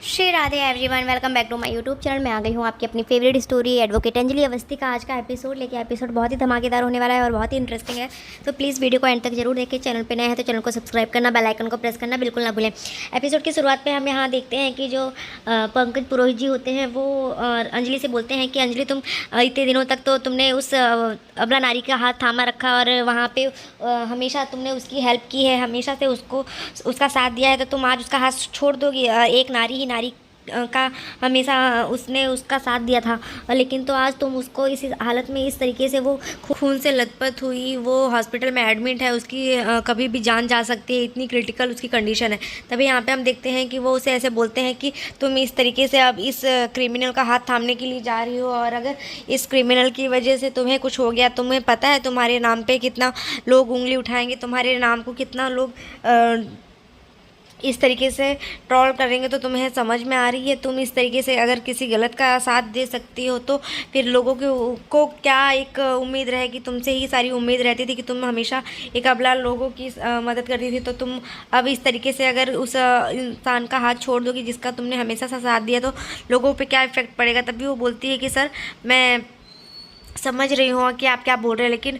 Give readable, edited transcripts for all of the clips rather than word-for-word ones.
Shri Radhe everyone, welcome back to my YouTube channel. मैं आ गई हूँ आपकी अपनी favourite story advocate Anjali Awasthi का आज का एपिसोड लेके। एपिसोड बहुत ही धमाकेदार होने वाला है और बहुत ही इंटरेस्टिंग है, तो प्लीज़ वीडियो को एंड तक जरूर देखें। चैनल पे नए हैं तो चैनल को सब्सक्राइब करना, बेल आइकन को प्रेस करना बिल्कुल ना भूलें। एपिसोड की शुरुआत में हम यहाँ देखते हैं कि जो पंकज पुरोहित जी होते हैं वो अंजलि से बोलते हैं कि अंजलि तुम इतने दिनों तक तो तुमने उस अबला नारी का हाथ थामा रखा और वहाँ पे हमेशा तुमने उसकी हेल्प की है, हमेशा से उसको उसका साथ दिया है, तो तुम आज उसका हाथ छोड़ दोगी? एक नारी ही नारी का हमेशा उसने उसका साथ दिया था, लेकिन तो आज तुम उसको इस हालत में इस तरीके से, वो खून से लथपथ हुई, वो हॉस्पिटल में एडमिट है, उसकी कभी भी जान जा सकती है, इतनी क्रिटिकल उसकी कंडीशन है। तभी यहाँ पे हम देखते हैं कि वो उसे ऐसे बोलते हैं कि तुम इस तरीके से अब इस क्रिमिनल का हाथ थामने के लिए जा रही हो, और अगर इस क्रिमिनल की वजह से तुम्हें कुछ हो गया, तुम्हें पता है तुम्हारे नाम पे कितना लोग उंगली उठाएंगे, तुम्हारे नाम को कितना लोग इस तरीके से ट्रोल करेंगे, तो तुम्हें समझ में आ रही है? तुम इस तरीके से अगर किसी गलत का साथ दे सकती हो तो फिर लोगों को क्या एक उम्मीद रहेगी? तुमसे ही सारी उम्मीद रहती थी कि तुम हमेशा एक अबला लोगों की मदद करती थी, तो तुम अब इस तरीके से अगर उस इंसान का हाथ छोड़ दोगी जिसका तुमने हमेशा सा साथ दिया, तो लोगों पे क्या इफ़ेक्ट पड़ेगा? तभी वो बोलती है कि सर, मैं समझ रही हूँ कि आप क्या बोल रहे हैं, लेकिन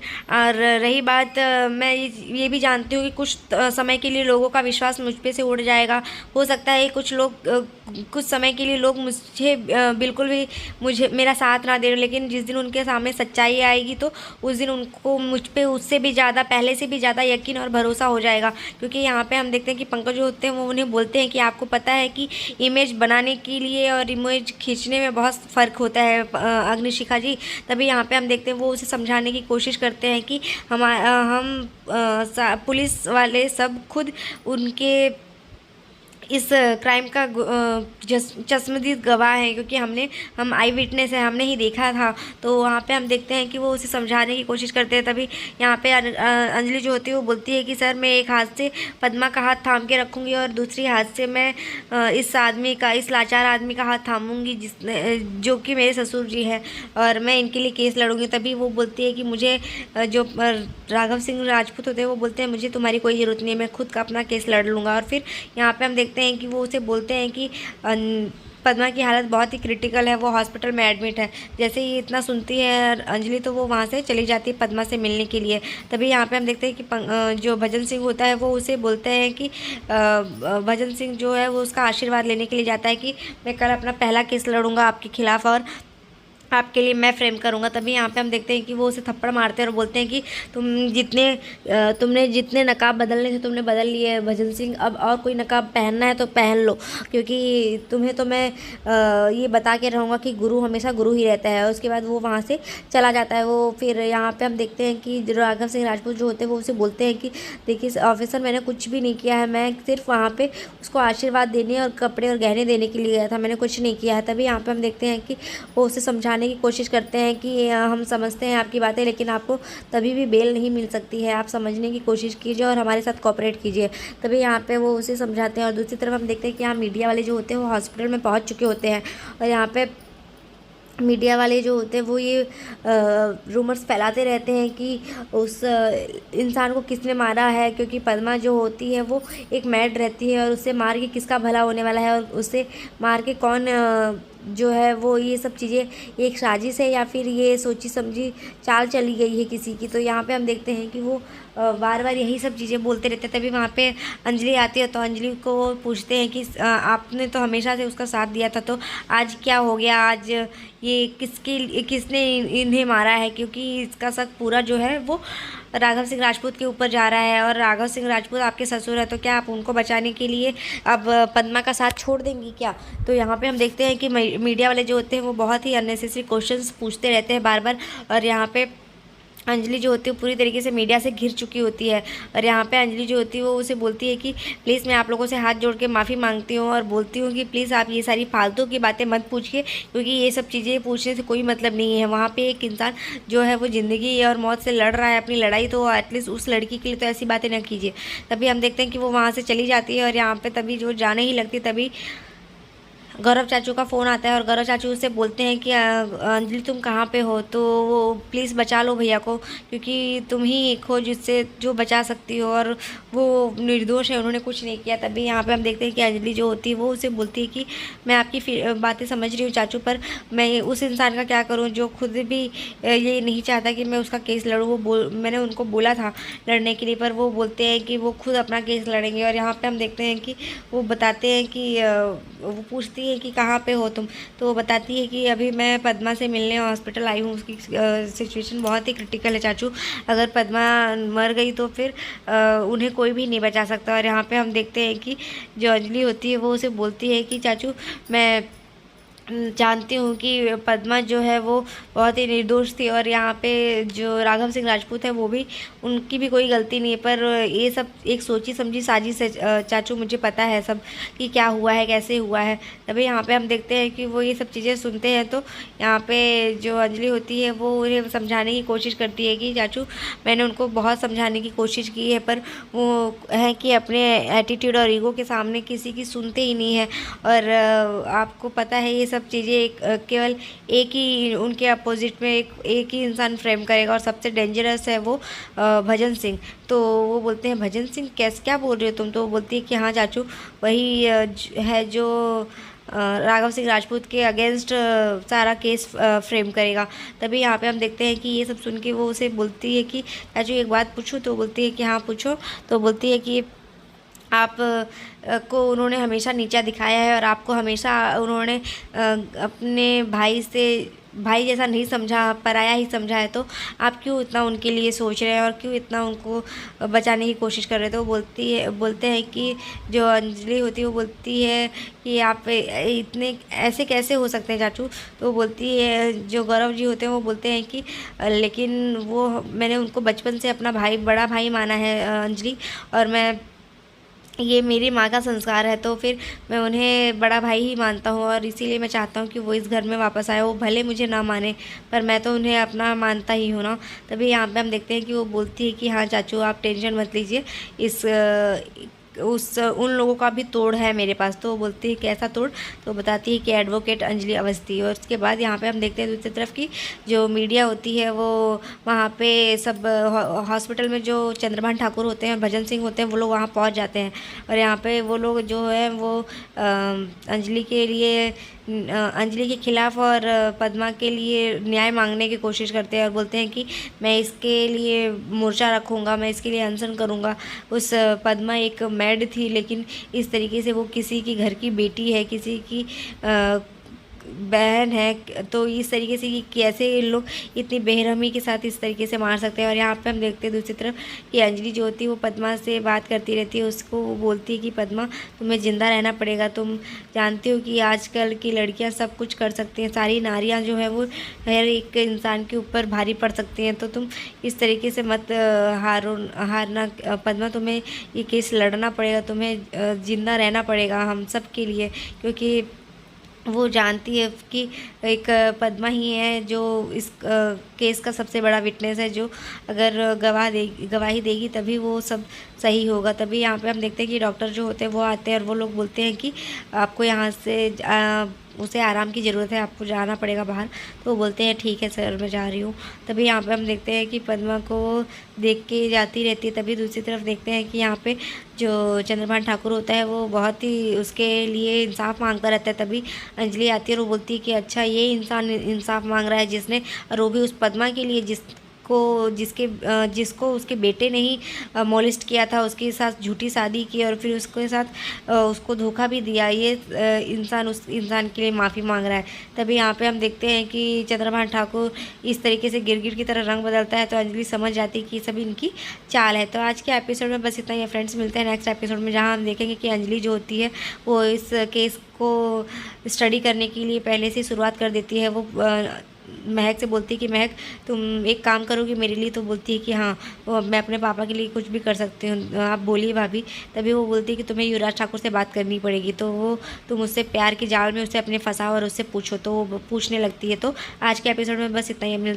रही बात, मैं ये भी जानती हूँ कि कुछ समय के लिए लोगों का विश्वास मुझ पे से उड़ जाएगा। हो सकता है कुछ लोग कुछ समय के लिए लोग मुझे बिल्कुल भी मुझे मेरा साथ ना दे, लेकिन जिस दिन उनके सामने सच्चाई आएगी तो उस दिन उनको मुझ पे उससे भी ज़्यादा, पहले से भी ज़्यादा यकीन और भरोसा हो जाएगा। क्योंकि यहाँ पे हम देखते हैं कि पंकज जो होते हैं वो उन्हें बोलते हैं कि आपको पता है कि इमेज बनाने के लिए और इमेज खींचने में बहुत फ़र्क होता है अग्निशिखा जी। तभी यहाँ पे हम देखते हैं वो उसे समझाने की कोशिश करते हैं कि हम पुलिस वाले सब खुद उनके इस क्राइम का चश्मदीद गवाह है, क्योंकि हम आई विटनेस है, हमने ही देखा था। तो वहाँ पे हम देखते हैं कि वो उसे समझाने की कोशिश करते हैं। तभी यहाँ पे अंजलि जो होती है वो बोलती है कि सर, मैं एक हाथ से पद्मा का हाथ थाम के रखूँगी और दूसरी हाथ से मैं इस लाचार आदमी का हाथ थामूंगी जो कि मेरे ससुर जी है, और मैं इनके लिए केस लड़ूंगी। तभी वो बोलती है कि मुझे जो राघव सिंह राजपूत होते हैं वो बोलते हैं मुझे तुम्हारी कोई ज़रूरत नहीं है, मैं खुद का अपना केस लड़ लूँगा। और फिर यहाँ पे हम देखते हैं कि वो उसे बोलते हैं कि पद्मा की हालत बहुत ही क्रिटिकल है, वो हॉस्पिटल में एडमिट है। जैसे ही इतना सुनती है अंजलि तो वो वहाँ से चली जाती है पद्मा से मिलने के लिए। तभी यहाँ पे हम देखते हैं कि जो भजन सिंह होता है वो उसे बोलते हैं कि भजन सिंह जो है वो उसका आशीर्वाद लेने के लिए जाता है कि मैं कल अपना पहला केस लड़ूंगा आपके खिलाफ़ और आपके लिए मैं फ्रेम करूंगा। तभी यहाँ पे हम देखते हैं कि वो उसे थप्पड़ मारते हैं और बोलते हैं कि तुमने जितने नकाब बदलने थे तुमने बदल लिए भजन सिंह, अब और कोई नकाब पहनना है तो पहन लो, क्योंकि तुम्हें तो मैं ये बता के रहूँगा कि गुरु हमेशा गुरु ही रहता है। उसके बाद वो वहाँ से चला जाता है। वो फिर यहाँ पर हम देखते हैं कि राघव सिंह राजपूत जो होते हैं वो उसे बोलते हैं कि देखिए ऑफिसर, मैंने कुछ भी नहीं किया है, मैं सिर्फ वहाँ पर उसको आशीर्वाद देने और कपड़े और गहने देने के लिए गया था, मैंने कुछ नहीं किया है। तभी यहाँ पर हम देखते हैं कि वो उसे समझाने की कोशिश करते हैं कि हम समझते हैं आपकी बातें, लेकिन आपको तभी भी बेल नहीं मिल सकती है, आप समझने की कोशिश कीजिए और हमारे साथ कोऑपरेट कीजिए। तभी यहाँ पे वो उसे समझाते हैं। और दूसरी तरफ हम देखते हैं कि यहाँ मीडिया वाले जो होते हैं वो हॉस्पिटल में पहुँच चुके होते हैं, और यहाँ पे मीडिया वाले जो होते हैं वो ये रूमर्स फैलाते रहते हैं कि उस इंसान को किसने मारा है, क्योंकि पद्मा जो होती है वो एक मैड रहती है और उसे मार के किसका भला होने वाला है, और उसे मार के कौन जो है वो ये सब चीज़ें एक साजिश है या फिर ये सोची समझी चाल चली गई है किसी की। तो यहाँ पे हम देखते हैं कि वो बार बार यही सब चीज़ें बोलते रहते हैं। तभी वहाँ पे अंजलि आती है, तो अंजलि को वो पूछते हैं कि आपने तो हमेशा से उसका साथ दिया था, तो आज क्या हो गया? आज ये किसने इन्हें मारा है? क्योंकि इसका शक पूरा जो है वो राघव सिंह राजपूत के ऊपर जा रहा है, और राघव सिंह राजपूत आपके ससुर है, तो क्या आप उनको बचाने के लिए अब पद्मा का साथ छोड़ देंगी क्या? तो यहाँ पे हम देखते हैं कि मीडिया वाले जो होते हैं वो बहुत ही अननेसेसरी क्वेश्चंस पूछते रहते हैं बार बार, और यहाँ पे अंजलि जो होती है पूरी तरीके से मीडिया से घिर चुकी होती है। और यहाँ पे अंजलि जो होती है वो उसे बोलती है कि प्लीज़, मैं आप लोगों से हाथ जोड़ के माफ़ी मांगती हूँ और बोलती हूँ कि प्लीज़ आप ये सारी फालतू की बातें मत पूछिए, क्योंकि ये सब चीज़ें पूछने से कोई मतलब नहीं है। वहाँ पे एक इंसान जो है वो ज़िंदगी और मौत से लड़ रहा है अपनी लड़ाई, तो एटलीस्ट उस लड़की के लिए तो ऐसी बातें ना कीजिए। तभी हम देखते हैं कि वो वहाँ से चली जाती है, और यहाँ पर तभी जो जाने ही लगती तभी गौरव चाचू का फ़ोन आता है और गौरव चाचू उससे बोलते हैं कि अंजलि तुम कहाँ पे हो, तो वो प्लीज़ बचा लो भैया को, क्योंकि तुम ही एक हो जिससे जो बचा सकती हो, और वो निर्दोष है, उन्होंने कुछ नहीं किया। तभी यहाँ पे हम देखते हैं कि अंजलि जो होती है वो उसे बोलती है कि मैं आपकी बातें समझ रही हूँ चाचू, पर मैं उस इंसान का क्या करूँ जो खुद भी ये नहीं चाहता कि मैं उसका केस लड़ूँ। मैंने उनको बोला था लड़ने के लिए, पर वो बोलते हैं कि वो खुद अपना केस लड़ेंगे। और यहाँ पे हम देखते हैं कि वो बताते हैं कि वो पूछती है कि कहाँ पे हो तुम, तो वो बताती है कि अभी मैं पद्मा से मिलने हॉस्पिटल आई हूँ, उसकी सिचुएशन बहुत ही क्रिटिकल है चाचू, अगर पद्मा मर गई तो फिर उन्हें कोई भी नहीं बचा सकता। और यहाँ पे हम देखते हैं कि जो अंजलि होती है वो उसे बोलती है कि चाचू मैं जानती हूँ कि पद्मा जो है वो बहुत ही निर्दोष थी, और यहाँ पे जो राघव सिंह राजपूत है वो भी, उनकी भी कोई गलती नहीं है, पर ये सब एक सोची समझी साजिश है चाचू, मुझे पता है सब कि क्या हुआ है कैसे हुआ है। तभी यहाँ पे हम देखते हैं कि वो ये सब चीज़ें सुनते हैं, तो यहाँ पे जो अंजलि होती है वो उन्हें समझाने की कोशिश करती है कि चाचू मैंने उनको बहुत समझाने की कोशिश की है, पर वो है कि अपने एटीट्यूड और ईगो के सामने किसी की सुनते ही नहीं है। और आपको पता है ये सब चीज़ें केवल एक ही उनके अपोजिट में एक ही इंसान फ्रेम करेगा, और सबसे डेंजरस है वो भजन सिंह। तो वो बोलते हैं भजन सिंह कैसे, क्या बोल रहे हो तुम, तो वो बोलती है कि हाँ चाचू वही है जो राघव सिंह राजपूत के अगेंस्ट सारा केस फ्रेम करेगा। तभी यहाँ पे हम देखते हैं कि ये सब सुन के वो उसे बोलती है कि चाचू एक बात पूछूं, तो बोलती है कि हाँ पूछो। तो बोलती है कि आप को उन्होंने हमेशा नीचा दिखाया है, और आपको हमेशा उन्होंने अपने भाई से भाई जैसा नहीं समझा, पराया ही समझा है, तो आप क्यों इतना उनके लिए सोच रहे हैं और क्यों इतना उनको बचाने की कोशिश कर रहे थे। वो बोलते हैं कि जो अंजलि होती है वो बोलती है कि आप इतने ऐसे कैसे हो सकते हैं चाचू। तो वो बोलती है, जो गौरव जी होते हैं वो बोलते हैं कि लेकिन वो मैंने उनको बचपन से अपना भाई, बड़ा भाई माना है अंजलि, और मैं ये मेरी माँ का संस्कार है, तो फिर मैं उन्हें बड़ा भाई ही मानता हूँ, और इसीलिए मैं चाहता हूँ कि वो इस घर में वापस आए। वो भले मुझे ना माने, पर मैं तो उन्हें अपना मानता ही हूँ ना। तभी यहाँ पे हम देखते हैं कि वो बोलती है कि हाँ चाचू आप टेंशन मत लीजिए, इस उन लोगों का भी तोड़ है मेरे पास। तो वो बोलती है कैसा तोड़, तो बताती है कि एडवोकेट अंजलि अवस्थी। और उसके बाद यहाँ पे हम देखते हैं दूसरी तरफ की जो मीडिया होती है वो वहाँ पे सब हॉस्पिटल में जो चंद्रभान ठाकुर होते हैं, भजन सिंह होते हैं, वो लोग वहाँ पहुँच जाते हैं। और यहाँ पे वो लोग जो है वो अंजलि के लिए अंजलि के खिलाफ और पद्मा के लिए न्याय मांगने की कोशिश करते हैं, और बोलते हैं कि मैं इसके लिए मोर्चा रखूँगा, मैं इसके लिए अनशन करूँगा। उस पद्मा एक मैड थी, लेकिन इस तरीके से वो किसी की घर की बेटी है, किसी की बहन है, तो इस तरीके से कि कैसे ये लोग इतनी बेरहमी के साथ इस तरीके से मार सकते हैं। और यहाँ पे हम देखते हैं दूसरी तरफ कि अंजलि जो होती है वो पद्मा से बात करती रहती है, उसको वो बोलती है कि पद्मा तुम्हें ज़िंदा रहना पड़ेगा, तुम जानती हो कि आजकल की लड़कियाँ सब कुछ कर सकती हैं, सारी नारियाँ जो है वो हर एक इंसान के ऊपर भारी पड़ सकती हैं, तो तुम इस तरीके से मत हारना पद्मा, तुम्हें ये केस लड़ना पड़ेगा, तुम्हें ज़िंदा रहना पड़ेगा हम सब के लिए, क्योंकि वो जानती है कि एक पद्मा ही है जो इस केस का सबसे बड़ा विटनेस है, जो अगर गवाही देगी तभी वो सब सही होगा। तभी यहाँ पे हम देखते हैं कि डॉक्टर जो होते हैं वो आते हैं, और वो लोग बोलते हैं कि आपको यहाँ से उसे आराम की ज़रूरत है, आपको जाना पड़ेगा बाहर। तो वो बोलते हैं ठीक है सर मैं जा रही हूँ। तभी यहाँ पे हम देखते हैं कि पद्मा को देख के जाती रहती है। तभी दूसरी तरफ देखते हैं कि यहाँ पे जो चंद्रभान ठाकुर होता है वो बहुत ही उसके लिए इंसाफ मांगता रहता है। तभी अंजलि आती है और वो बोलती है कि अच्छा ये इंसान इंसाफ मांग रहा है जिसने, और वो भी उस पद्मा के लिए जिसको उसके बेटे ने ही मोलिस्ट किया था, उसके साथ झूठी शादी की और फिर उसके साथ उसको धोखा भी दिया। ये इंसान उस इंसान के लिए माफ़ी मांग रहा है। तभी यहाँ पे हम देखते हैं कि चंद्रभान ठाकुर इस तरीके से गिरगिट की तरह रंग बदलता है, तो अंजलि समझ जाती है कि सब इनकी चाल है। तो आज के एपिसोड में बस इतना ही है फ्रेंड्स, मिलते हैं नेक्स्ट एपिसोड में, जहाँ हम देखेंगे कि अंजलि जो होती है वो इस केस को स्टडी करने के लिए पहले से शुरुआत कर देती है। वो महक से बोलती है कि महक तुम एक काम करोगी मेरे लिए, तो बोलती है कि हाँ मैं अपने पापा के लिए कुछ भी कर सकती हूँ, आप बोलिए भाभी। तभी वो बोलती है कि तुम्हें युवराज ठाकुर से बात करनी पड़ेगी, तो वो तुम उससे प्यार के जाल में उसे अपने फंसाओ और उससे पूछो, तो वो पूछने लगती है। तो आज के एपिसोड में बस इतना ही, मिलते